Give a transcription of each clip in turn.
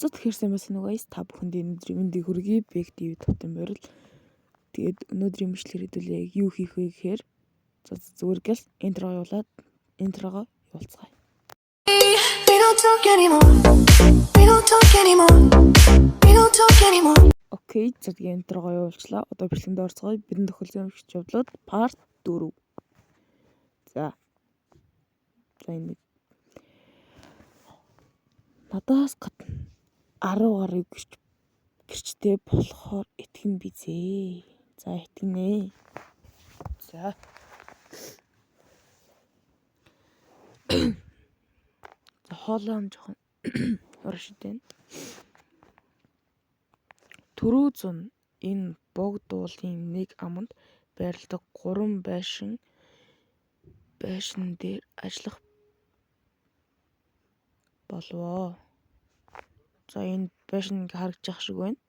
Хацад хэрсэн байсан уу guys? Та бүхэнд өнөөдрийн мэндийг хүргэе. Бэг ТV тавтан байрал. Тэгээд өнөөдрийн мэдлэл хэрэдүүлээ юу хийх вэ гэхээр зүгээр гэл интрого явуулцгаая. We don't talk anymore. We don't talk anymore. We don't talk anymore. Окей, цагийн интрого явуулчлаа. Одоо бичлэгэнд орцгоё. Бидний тохиолдсон өмчч явдлууд part 4. За энэ надаас гадна 10 гаруй гэрчтэй болохоор итгэн бизээ. За итгэнэ. За. За хоолоо жоохон уршидэн. Түрүү зун энэ богд уулын нэг аманд байрладаг 3 байшин дээр ажиллах болвоо. За энэ байшин харагдаж ах шиг байна.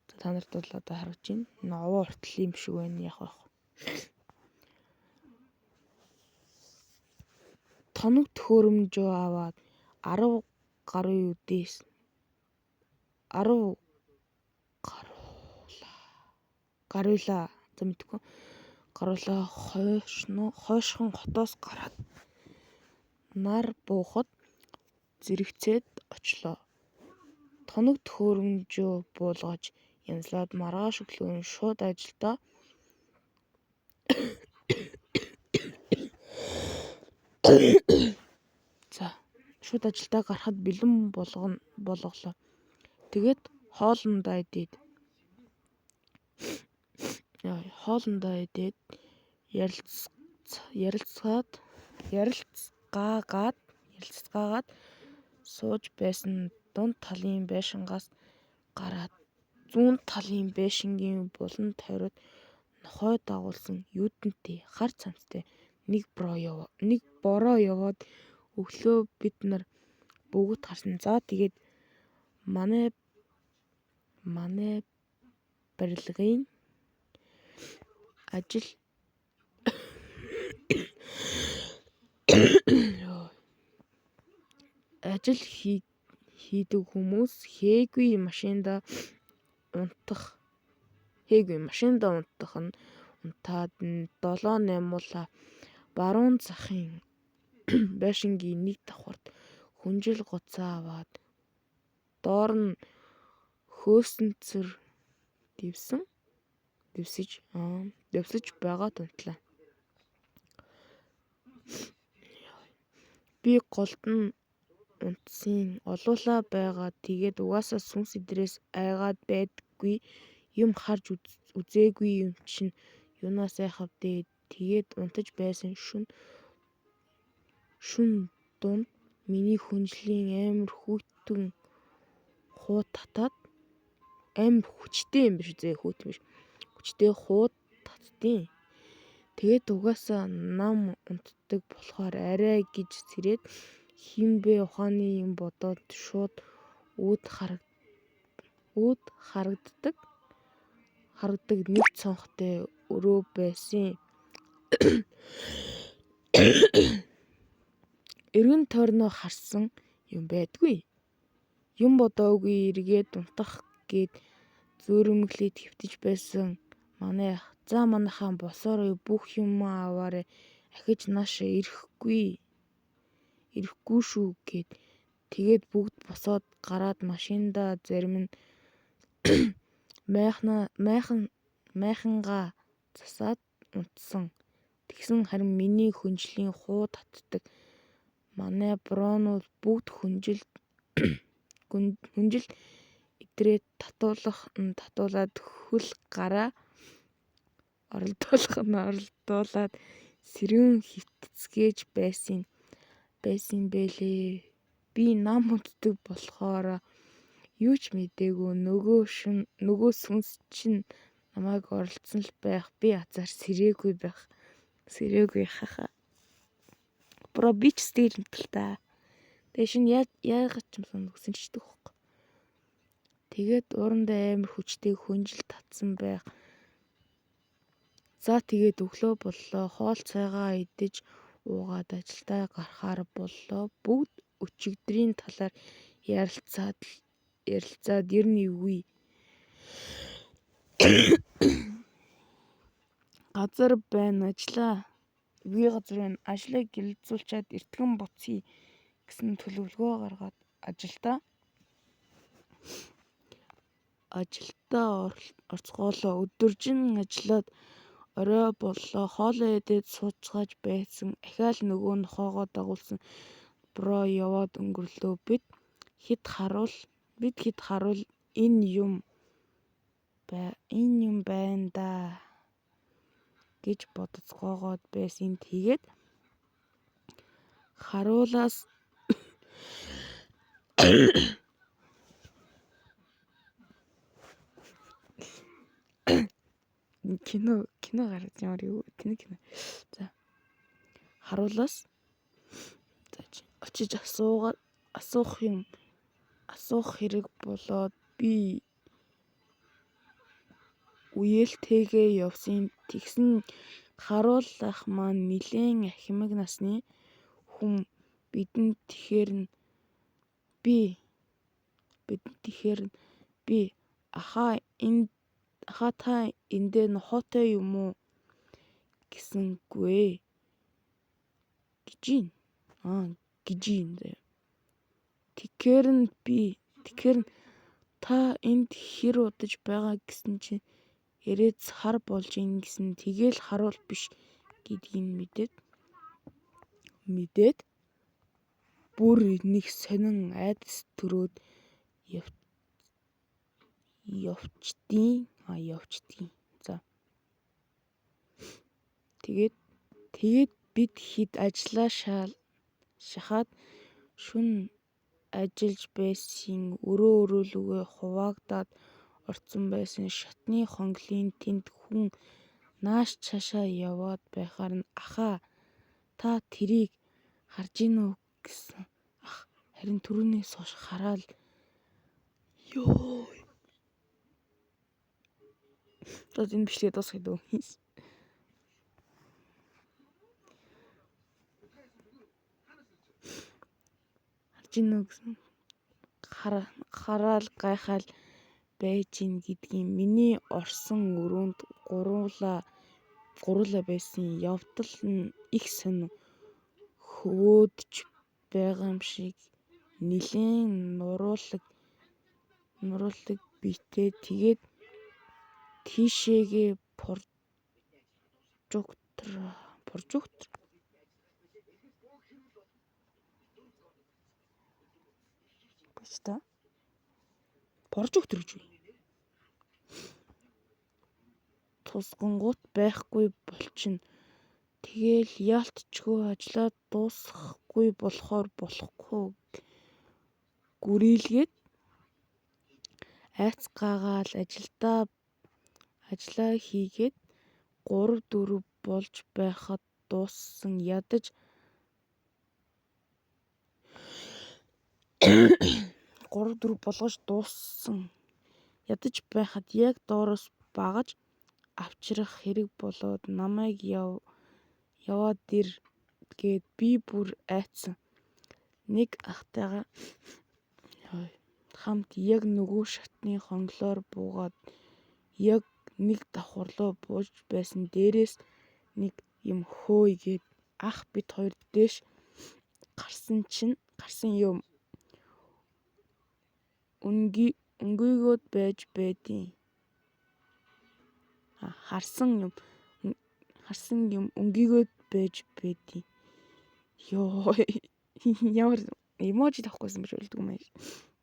За та нарт бол одоо харагдаж байна. Новоо хүртэл юм шиг байна яах вэ? Тоног төхөөрөмжөө аваад 10 гаруй үдээс 10 гаруйла за мэдгүй гаруула хойшхон хотоос гараад нар буухад зэрэгцээд очлоо. Тоног төхөөрөмжөө буулгаж янзлаад маргааш өглөө шууд ажилдаа гарахад бэлэн болголоо. Тэгээд хоолндоо идээд ярилцгаагаад сууж байсан дунд талын байшингаас гараад зүүн талын байшингийн булан тойроод нохой дагуулсан юудэнтэй хар цамцтай нэг бороо яваад өглөө бид нар бүгд харсан. За тэгээд манай барилгын ажил хийдэг хүмүүс хээгүй машиндаа унтах нь унтаад 7-8 муула баруун захын байшингийн нэг давхарт хүнжил гуцаа аваад доор нь хөөсөнцөр дэвсэж байгаад унтлаа. Би голд нь унтсын олуулаа байгаа. Тэгээд угаасаа сүнс идрээс айгаад байдаггүй юм харж үзээгүй юм чинь юунаас айхав дээ. Тэгээд унтаж байсан шүн дунд миний хүнжлийн амар хүйтэн хууд татаад амар хүчтэй юм биш зэ хүүт биш. Хүчтэй хууд татдیں۔ Тэгээд угаасаа нам унтдаг болохоор арай гэж сэрээд хинбэ ухааны юм бодоод шууд үүд харагдаг нэг цонхтой өрөө байсан. Эргэн тойрноо харсан юм байдгүй. Юм бодоогүй эргээд унтах гээд зөөрөмглээд хэвтэж байсан манай ах. За манайхаа босоорой бүх юм аваарай. Ахиж наашаа ирэхгүй шүү гээд тэгээд бүгд босоод гараад машиндаа зарим нь майхангаа засаад унтсан. Тэгсэн харин миний хүнжлийн хуу татдаг манай броонууд бүгд хүнжил идрээ татуулаад хөл гараа оролдуулаад сэрүүн хитцгээж байсан бэлээ. Би нам унтдаг болохоор юу ч мэдээгүй нөгөө сүнс чинь намайг оролцсон л байх. Би азар сэрээгүй хаха. Бро би ч стил юмтэл та. Тэгээ шин яагаад ч юм сонирхсан ч гэдэг хөөх. Тэгээд урандаа амар хүчтэй хүнжил татсан байх. За тэгээд өглөө боллоо. Хоол цайгаа идэж уугаад ажилдаа гарахаар боллоо. Бүгд өчигдрийн талаар ярилцаад ярилцаад ер нь эвгүй. Газар байна ажлаа. Эвгүй газар байна. Ажлаа гялцуулчаад эртгэн буцъя гэсэн төлөвлөгөө гаргаад ажилдаа орцгоолоо. Өдөржин ажиллаад орой боллоо. Хоолоо идээд сууцгааж байсан. Ахаал нөгөө нохоогоо дагуулсан бро яваад өнгөрлөө. Бид хэд харуул энэ юм байна да гэж бодоцгоогоод байсан. Тэгээд харуулаас кино гараад ямар юу кино. За харуулаас очиж асуух хэрэг болоод би үеэлтэйгээ явсан. Тэгсэн харуул ах маань нилээн ахимаг насны хүн. Бидэнд тэгэхээр нь би ахаа та эндээ нохоотой юм уу гэсэнгүй гэж заяа. Тэгэхээр нь та энд хэр удаж байгаа гэсэн чинь ирээд сар болж ийн гэсэн. Тэгээл харуул биш гэдгийг мэдээд бүр нэг сонин айдас төрөөд явчдیں۔ За. Тэгээд бид хэд ажиллаа шахаад шөнө ажиллаж байсан. Өрөөлөгөө хуваагдаад орцсон байсан. Шатны хонглын тэнд хүн нааш цаашаа яваад байхаар нь ахаа та тэрийг харж гин үү гэсэн. Ах харин түрүүнээс хойш хараад ёо. Энэ бичлэгээ дуусгая дөө. Харж гин үү гэсэн. Хараал гайхаал байж гин гэдгийг миний орсон өрөөнд гуруула байсан. Явдал нь их сонин хөвөөдөж байгаа юм шиг нилээн нуруулаг битээ. Тэгээд тийшээгээ прожектор гэж үү? Тусгангуут байхгүй болчихно. Тэгээл яалтчгүй ажиллаад дуусгахгүй болохгүй гүрийгээд айц гаагаал ажиллаа хийгээд 3-4 болж байхад дууссан. Ядаж 3-4 болгож дууссан. Ядаж байхад яг доороос багаж авчрах хэрэг болоод намайг яваад ир гээд би бүр айцсан. Нэг ахтайгаа хамт яг нөгөө шатны хонглоор буугаад яг нэг давхарлуу бууж байсан. Дээрээс нэг юм хөөе гээд ах бид хоёр дээш гарсан юм өнгийгөөд байж байдیں۔ Харсан юм өнгийгөөд байж байдیں۔ Ёо. Ямар эможи тавихгүйсэн биш үлдэх юм аа.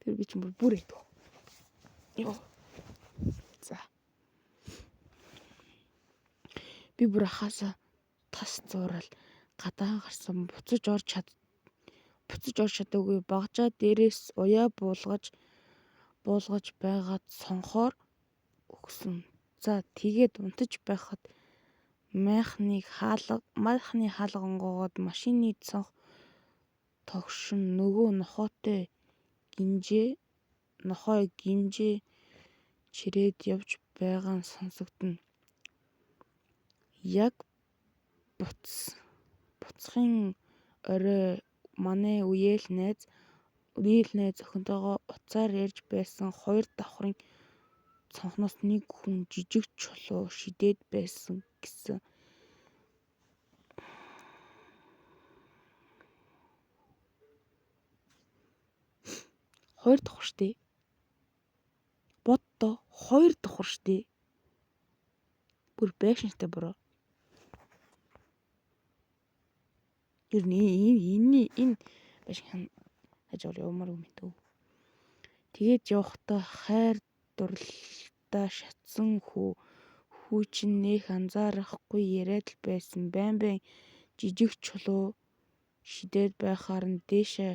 Тэр би ч бүр айдгүй. Ёо. За. Би бүр ахаасаа тас зуурал гадаа гарсан. Буцаж орж чадаагүй. Багажаа дээрээс уяа буулгаж байгаад сонхоор өгсөн. За тэгээд унтаж байхад майхны хаалгангойгоод машины цонх тогшин нөгөө нохой гинжээ чирээд явж байгаа нь сонсогдно. Яг буцхын орой манай үеэл найз Риэлнэ зохинтойгоо уцаар ярьж байсан 2 давхрын цонхноос нэг хүн жижиг чулуу шидээд байсан гэсэн. 2 давхар штэ. Боддоо 2 давхар штэ. Бүр байшинтай бороо. Ер нь энэ байшин хажуугаар явмаар юм дөө. Тэгээд явахдаа хайр дурлалтаа шатсан хүү чинь нэх анзаарахгүй яриад л байсан. Байн жижиг чулуу шидээд байхаар нь дээшээ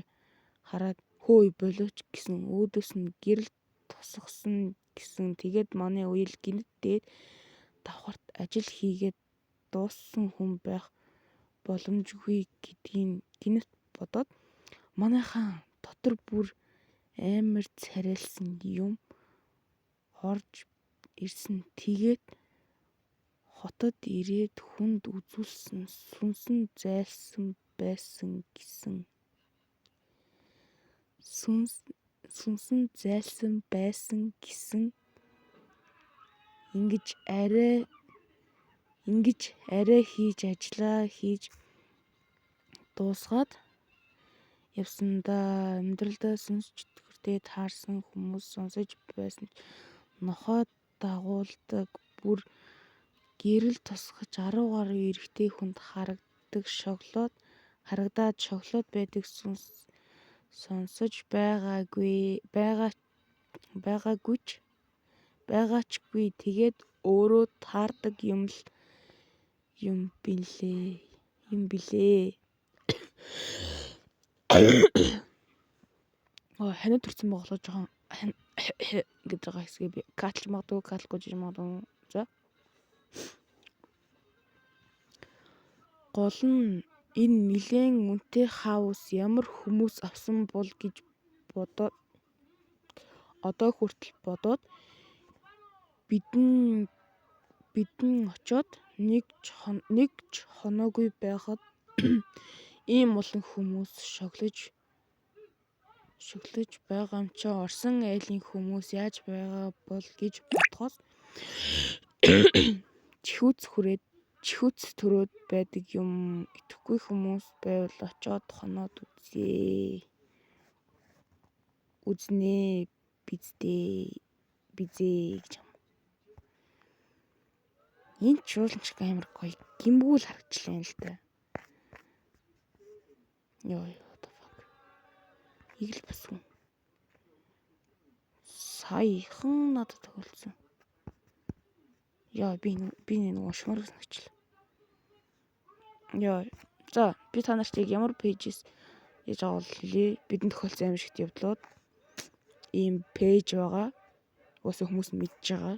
хараад хөөе болооч гэсэн өөдөөс нь гэрэл тусгасан гэсэн. Тэгээд манай үеэл гинт дээд давхарт ажил хийгээд дууссан хүн байх боломжгүй гэдгийг гинт бодоод манайхан дотор бүр амар царайлсан юм орж ирсэн. Тэгээд хотод ирээд хүнд үзүүлсэн сүнсэн зайлсан байсан гэсэн. Сүнсэн зайлсан байсан гэсэн. Ингэж арай хийж ажиллаа хийж дуусгаад явсандаа амьдралдаа сүнс чөтгөртэй таарсан хүмүүс сонсож байсан ч нохой дагуулдаг бүр гэрэл тусгаж 10 гаруй эрэгтэй хүнд харагдаад шоколад байдаг сүнс сонсож байгаачгүй тэгээд өөрөө таардаг юм билээ. Ханад төрсөн боглоо жоохон гэж байгаа хэсгээ би катлж магадгүй катлахгүй жиж магадгүй. За. Гол нь энэ нэлээд үнэтэй хаус ямар хүмүүс авсан бол гэж бодоод одоо хүртэл бодоод бидэн очоод нэг ч хоноогүй байхад ийм олон хүмүүс шоглож байгаа юм чи Орсын айлын хүмүүс яаж байгаа бол гэж бодохоос чихүүц төрөөд байдаг юм итгэхгүй хүмүүс байвал очоод хоноод үзнэ бизээ гэж юм. Энэ чуулганч амар гоё гимгүүл харагчлаа юм л да. What the fuck. Игэл басгүй. Саяхан надад төгөлсөн. Би нэг уушмаар санагчлаа. За би та нарт ямар пэйжээс яаж агуулъя? Бидний тохиолдсон амар шигт явдлууд ийм пэйж байгаа. Уусаа хүмүүс мэдж байгаа.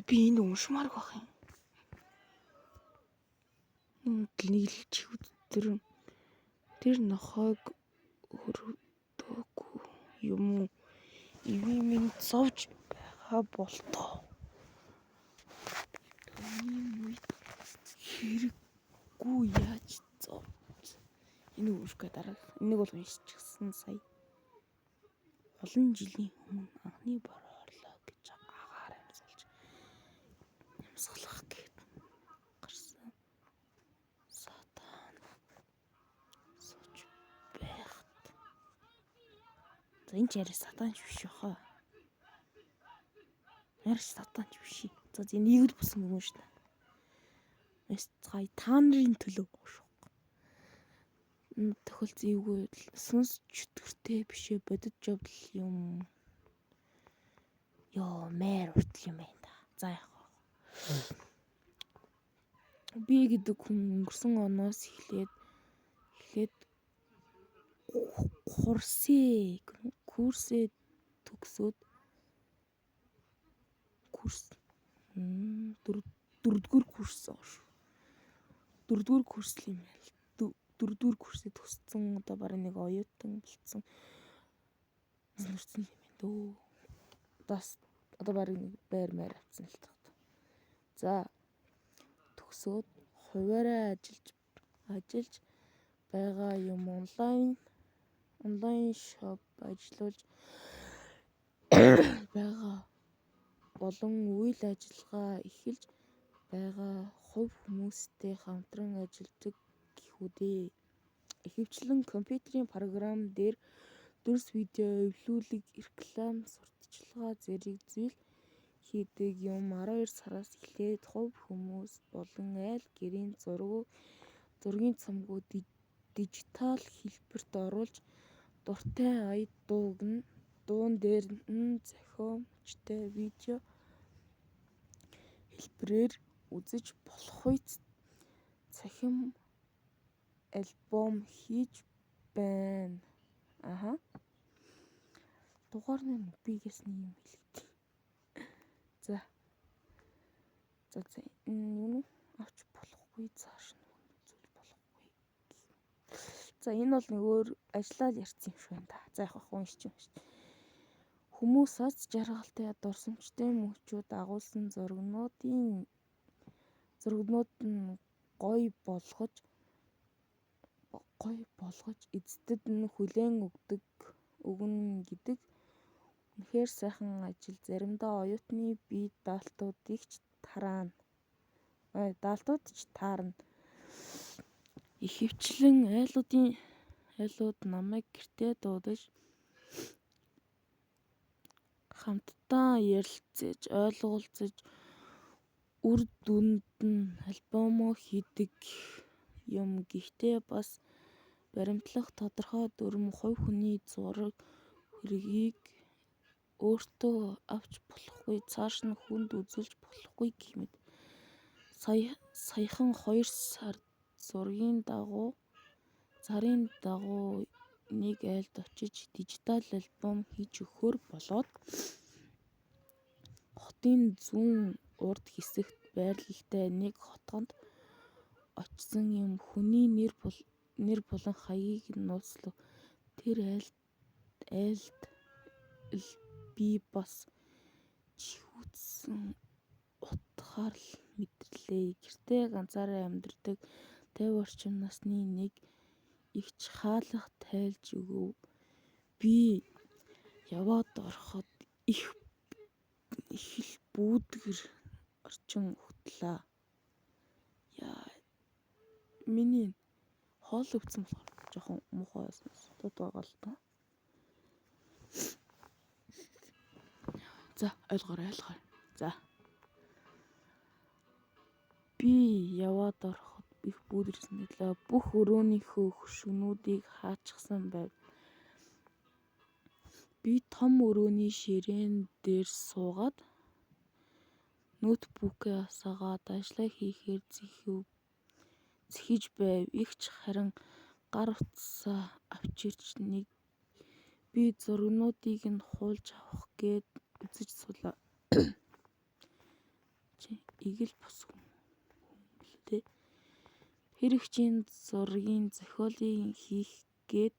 Би энэ уушмаар байх юм. Нэг л чихүүд тэр нохойг өрөвдөөгүй юм уу? Минь зовж байгаа болтоо. Хэрэггүй яаж зовж. Энэ үүшгээ дараа. Энийг бол уншчихсан сая. Олон жилийн өмнө анхны бороо орлоо гэж агаар амьсгалж ямсгалах гээд гарсан. Сатан сууж байхад. За энэ ч яри сатанч биш баха. Ярч сатанч биш. За энэ нэгд бусан юм шүү дээ. Цай та нарын төлөө шүү. Тохиолдсон эвгүй сүнс чөтгөртэй бишээ бодож явдал юм. Мээр уртл юм байна да. За яг. Би гэдэг хүн өнгөрсөн оноос эхлээд курсээ төгсөөд дөрөвдүгээр курс шүү. Дөрөвдүгээр курс юм байна л. Дөрөвдүгээр курсээ төгссөн одоо бараг нэг оюутан болцсон. Сонирцсон юм байна дөө. Одоо бараг нэг байр авсан л таа. За төгсөөд хуваараа ажиллаж байгаа юм онлайн шоп ажиллуулж байгаа болон үйл ажиллагаа эхэлж байгаа хувь хүмүүстэй хамтран ажилладаг гэхүүдээ. Ихэвчлэн компьютерийн програм дээр дүрс видео эвлүүлэг, реклам, сурталчилгаа зэрэг зүйл хийдэг юм 12 сараас эхлээд хувь хүмүүс болон айл гэрийн зургийн цомгоо дижитал хэлбэрт оруулж дуртай ая дуун дээр нь зохиомжтой видео хэлбэрээр үзэж болохгүй цахим альбом хийж байна. Дугаар нь бигээс нэг юм хэлээ. За энэ авч болохгүй цааш нь үзүүл болохгүй. За энэ бол нэг өөр ажиллаад ярьсан юм шиг байна да. За яг уншиж юм шүү. Хүмүүс аз жаргалтай дурсамжтай мөчүүд агуулсан зургнууд нь гоё болгож эздэд нь хүлээн өгнө гэдэг үнэхээр сайхан ажил. Заримдаа оюутны бие даалтууд ч таарна. Ихэвчлэн айлууд намайг гэртээ дуудаж хамтдаа ярилцаж ойлголцож үр дүнд нь альбомо хийдэг юм. Гэхдээ бас баримтлах тодорхой дүрм хувь хүний зураг хэргийг өөртөө авч болохгүй, цааш нь хүнд үзүүлж болохгүй гэх мэт. Саяхан 2 сард зарын дагуу нэг айлд очиж дижитал альбом хийж өгөхөөр болоод хотын зүүн урд хэсэгт байрлалтай нэг хотгонд очсон юм. Хүний нэр болон хаягийг нь нууцлав. Тэр айлд л би бас чихүүцсэн утгаар л мэдлээ. Гэртээ ганцаараа амьдардаг 50 орчим насны нэг эгч хаалга тайлж өгөв. Би яваад ороход их л бүүдгэр орчин угтлаа. Яа. Миний хоол өвдсөн болохоор жоохон муухай сонсогдоод байгаа л да. За ойлгоорой. За. Би яваад ороход их бүүдэрсэн гэлээ. Бүх өрөөнийхөө хөшгөнүүдийг хаачихсан байв. Би том өрөөний ширээн дээр суугаад ноутбүкээ асаагаад ажиллаа хийхээр зэхиж байв. Эгч харин гар утсаа авчирч нэг би зургнуудыг нь хуулж авах гээд үзэж суулаа. Игэл бус хүмүлтэй. Тэр эгчийн зургийн зохиолыг хийх гээд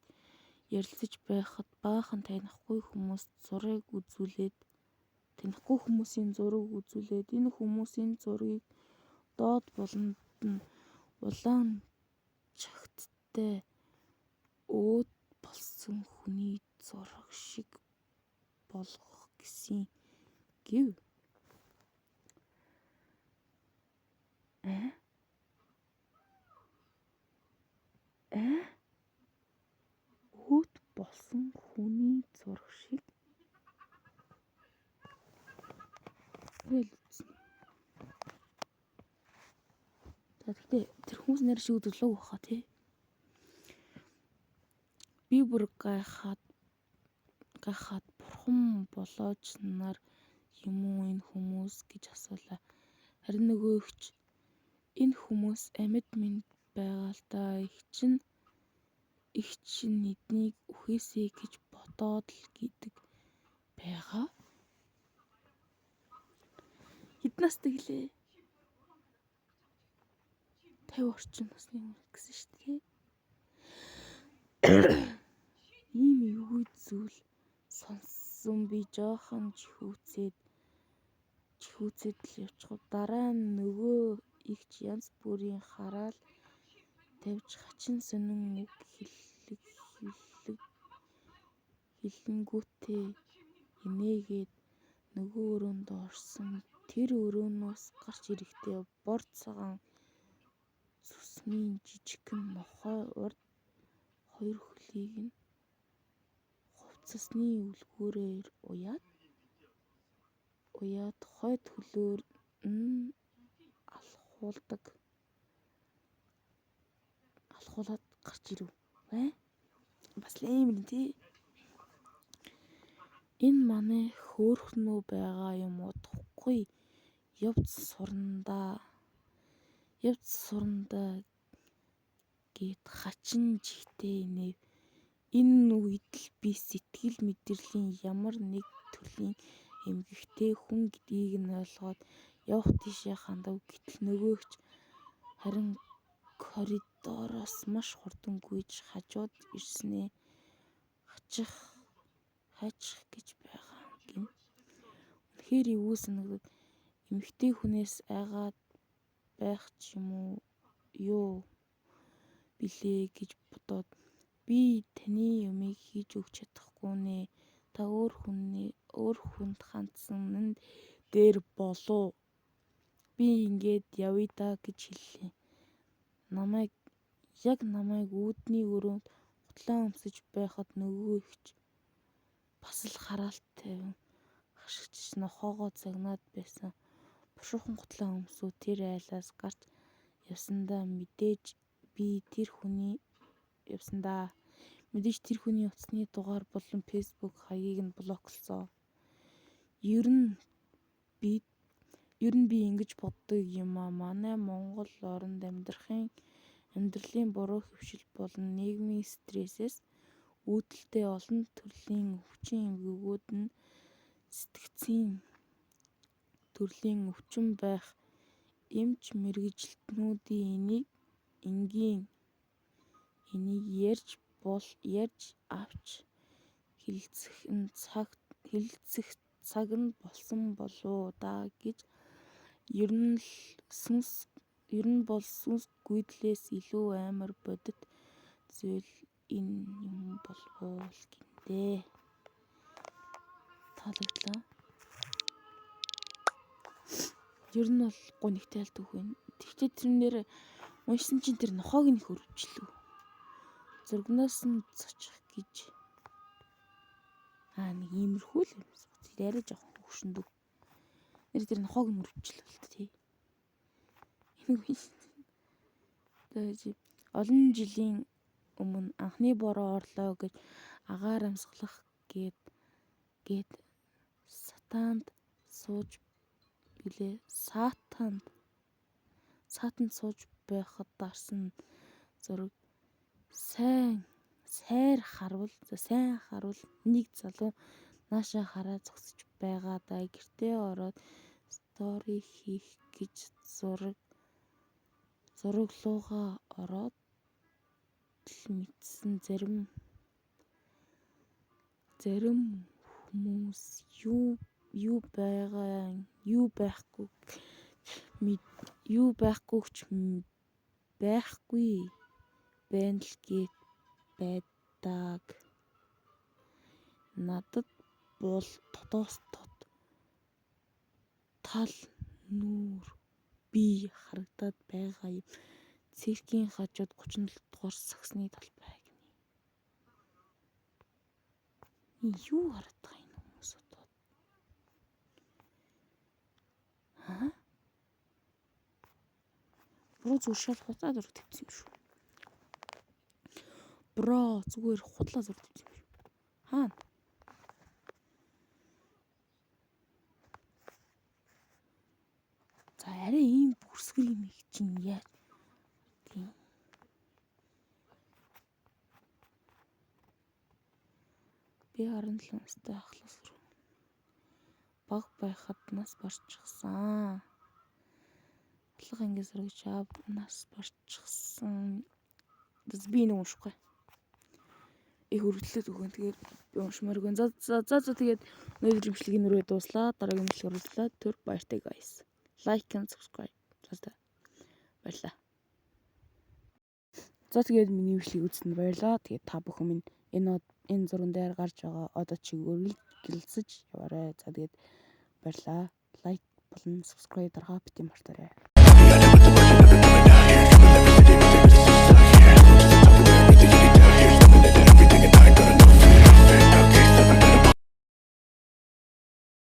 ярилцаж байхад баахан танихгүй хүмүүсийн зураг үзүүлээд энэ хүмүүсийн зургийг доод болонд нь улаан чагттай өөд болсон хүний зураг шиг болгох гэсэн гэв. Өөд болсон хүний зураг шиг. За тэгтээ тэр хүмүүс нэр шиг өдөрлөг баха тий. Би бүр гайхаад бурхан болооч нар юм уу энэ хүмүүс гэж асуулаа. Харин нөгөө эгч энэ хүмүүс амьд мэнд байгаа л да. Эгч нь эднийг үхээсэй гэж бодоод л гэдэг байгаа. Хэдэн настай гэлээ? 50 орчим насны хүн гэсэн шүү дээ. Ийм эвгүй зүйл сонссон би жоохон чихүүцээд л явчихв. Дараа нь нөгөө эгч янз бүрийн хараал тавьж хачин сонин үг хэлэнгүүтээ инээгээд нөгөө өрөөнд орсон тэр өрөөнөөс гарч ирэхдээ бор цагаан сүсний жижигхэн нохой урд хоёр хөлийг нь хувцасны үлгүүрээр уяад хойд хөлөөр нь алхуулаад гарч ирэв. Бас л ийм юм тий. Энэ манай хөөхнөө байгаа юм уу тухгүй явц сурандаа гэд хачин жигтэй инээв. Энэ үед л би сэтгэл мэдрэлийн ямар нэг төрлийн эмгэгтэй хүн гэдгийг нь ойлгоод явах тийшээ хандав. Гэтэл нөгөөгч харин коридороос маш хурдан гүйж хажууд ирснээ хайчих гэж байгаа гин. Үнэхээр эвгүй санагдав. Эмэгтэй хүнээс айгаад байх ч юм уу юу билээ гэж бодоод би таны юмыг хийж өгч чадахгүй нэ. Та өөр хүнд хандсан дээр болов. Би ингээд явъя да гэж хэллээ. Намайг үүдний өрөөнд гутлаа өмсөж байхад нөгөөгч бас л хараалт тавин хашгичж нохоогоо загнаад байсан. Бушуухан гутлаа өмсөв тэр айлаас гарч явсандаа мэдээж тэр хүний утасны дугаар болон фэйсбүүк хаягийг нь блоклсон. Ер нь би ингэж боддог юм аа. Манай Монгол оронд амьдралын буруу хөвшил болон нийгмийн стрессээс үүдэлтэй олон төрлийн өвчин эмгэгүүд нь сэтгцийн төрлийн өвчин байх эмч мэргэжилтнүүдийн энийг ярьж авч хэлэлцэх цаг нь болсон болов даа гэж ер нь бол сүнс гүйдлээс илүү амар бодит зүйл энэ юм болов л гиндээ. Таалагдлаа. Ер нь бол гонигтай алт үг байна. Тэгтээ тэрнээр уншсан чинь тэр нохоог нь хөрвчлөө. Зургнаас нь цочих гэж нэг иймэрхүү л юм. Яриа жоохон хөшөндөө. Тэр нохоог нь хөрвчлөө л тий. Олон жилийн өмнө анхны бороо орлоо гэж агаар амсгалах гээд саатанд сууж байхад дарсан зураг сайн харуул нэг залуу наашаа хараа зогсож байгаа даа. Гэртээ ороод стори хийх гэж зураглуугаа ороод л мэдсэн зарим хүмүүс юу байхгүйч байхгүй байна л гээд байдаг. Надад бол дотоос тал нүүр бий харагдаад байгаа юм. Циркийн хажууд 37 дугаар сагсны талбай гинэ. Юу хараад байгаа юм хүмүүс одоо? Бро зүгээр шал худлаа зураг тавьсан юм шүү. Бро зүгээр худлаа зураг тавьсан юм шүү. Хаана? За арай ийм бүрсгэр юм их чинь яа. Тийм. Би 17 настай ахлах баг байхад нас барчихсан. 7 ангиас сурагч нас барчихсан. Би нэг уншихгүй. Хөрвөлтлээд өгөн. Тэгээд би уншмааргүй. За тэгээд өнөөдөр имчилгээний рүү дууслаа. Дараагийн имчилгээ оруулаа. Түр баяртай guys. Like and subscribe. Баярлалаа. За тэгээд миний бичлэгийг үзсэнд баярлалаа. Тэгээд та бүхэн минь энэ зурган дээр гарч байгаа одоо чиг үргэлжлүүлж яваарай. За тэгээд баярлалаа. Лайк болон subscribe дарахаа бити мартаарай.